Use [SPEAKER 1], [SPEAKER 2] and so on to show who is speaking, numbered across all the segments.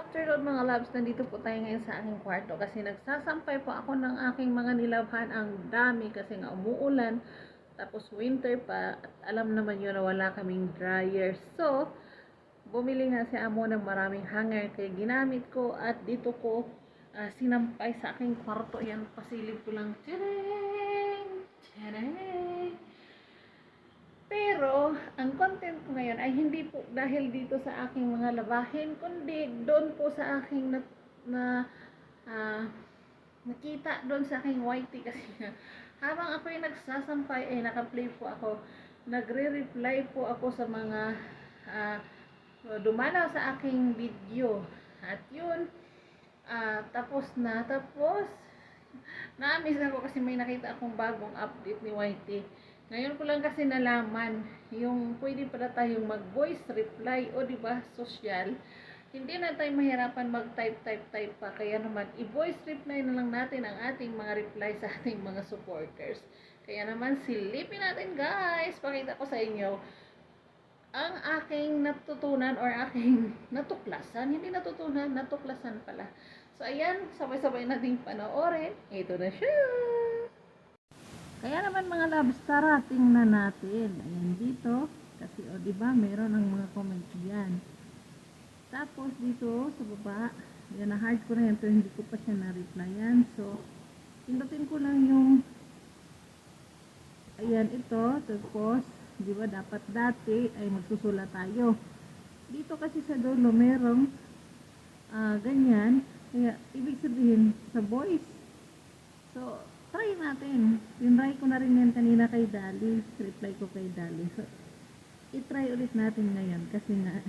[SPEAKER 1] afternoon mga loves, nandito po tayo ngayon sa aking kwarto kasi nagsasampay po ako ng aking mga nilabhan. Ang dami kasi nga umuulan, tapos winter pa, at alam naman yun na wala kaming dryer. So, bumili nga si amo ng maraming hanger kaya ginamit ko at dito ko sinampay sa aking kwarto. Yan, pasilip ko lang. Tadang! Tadang! Pero, ang content ko ngayon ay hindi po dahil dito sa aking mga labahin, kundi doon po sa aking ah, nakita doon sa aking YT kasi habang ako yung nagsasampay ay naka-play po ako, nagre-reply po ako sa mga ah, dumalaw sa aking video. At yun, tapos na-miss ako kasi may nakita akong bagong update ni YT. Ngayon ko lang kasi nalaman yung pwede pala tayong mag-voice reply o di ba social. Hindi na tayo mahirapan mag-type pa. Kaya naman i-voice reply na lang natin ang ating mga reply sa ating mga supporters. Kaya naman silipin natin guys. Pakita ko sa inyo ang aking natutunan or aking natuklasan. Hindi natutunan, natuklasan pala. So ayan, sabay-sabay nating panoorin. Ito na siya. Kaya naman mga loves, tara tingnan natin. Ayan dito, kasi o di ba meron ang mga comments diyan. Tapos dito sa baba, yan na hard ko na yan pero hindi ko pa siya na-replyan. So, pindutin ko lang yung ayan ito, tapos di ba dapat dati ay magsusulat tayo. Dito kasi sa dulo merong ganyan, kaya ibig sabihin sa voice. So, try natin. Tinry ko na rin yan kanina kay Dali. Reply ko kay Dali. So, itry ulit natin ngayon kasi nga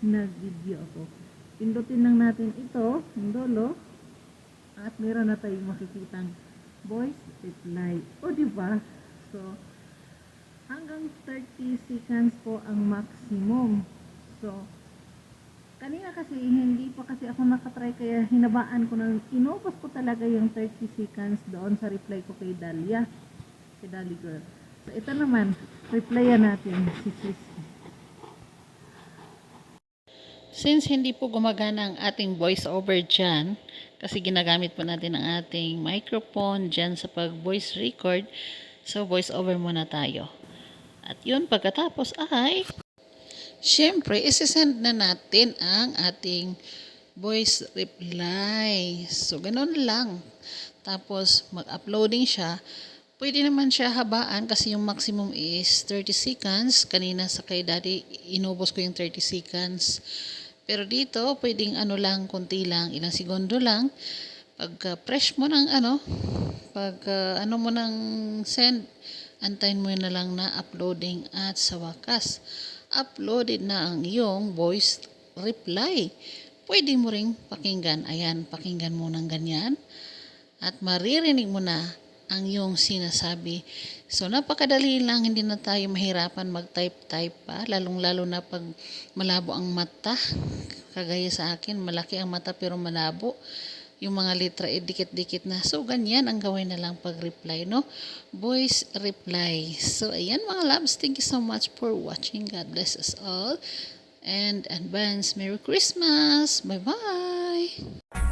[SPEAKER 1] nag-video ako. Pindutin lang natin ito, yung dulo, at meron na tayong makikitang voice reply. O, diba? So, hanggang 30 seconds po ang maximum. So, kanina kasi hindi pa kasi ako nakatry kaya hinabaan ko nang inubos ko talaga yung 30 seconds doon sa reply ko kay Dalia. Kay Dali Girl. So ito naman, replyan natin si Christy. Since hindi po gumagana ang ating voice over dyan, kasi ginagamit po natin ang ating microphone dyan sa pag voice record, so voice over muna tayo. At yun, pagkatapos ay siyempre, isi-send na natin ang ating voice reply. So, ganun lang. Tapos, mag-uploading siya. Pwede naman siya habaan kasi yung maximum is 30 seconds. Kanina sa kay Daddy, inubos ko yung 30 seconds. Pero dito, pwedeng ano lang, konti lang, ilang segundo lang. Pag press mo ng ano mo ng send, antayin mo na lang na uploading at sa wakas uploaded na ang iyong voice reply. Pwede mo ring pakinggan. Ayan, pakinggan mo ng ganyan. At maririnig mo na ang iyong sinasabi. So, napakadali lang. Hindi na tayo mahirapan mag-type pa. Lalong-lalo na pag malabo ang mata. Kagaya sa akin, malaki ang mata pero malabo. Yung mga letra dikit-dikit na. So, ganyan ang gawin na lang pag-reply, no? Voice reply. So, ayan mga loves. Thank you so much for watching. God bless us all. And advance Merry Christmas. Bye-bye.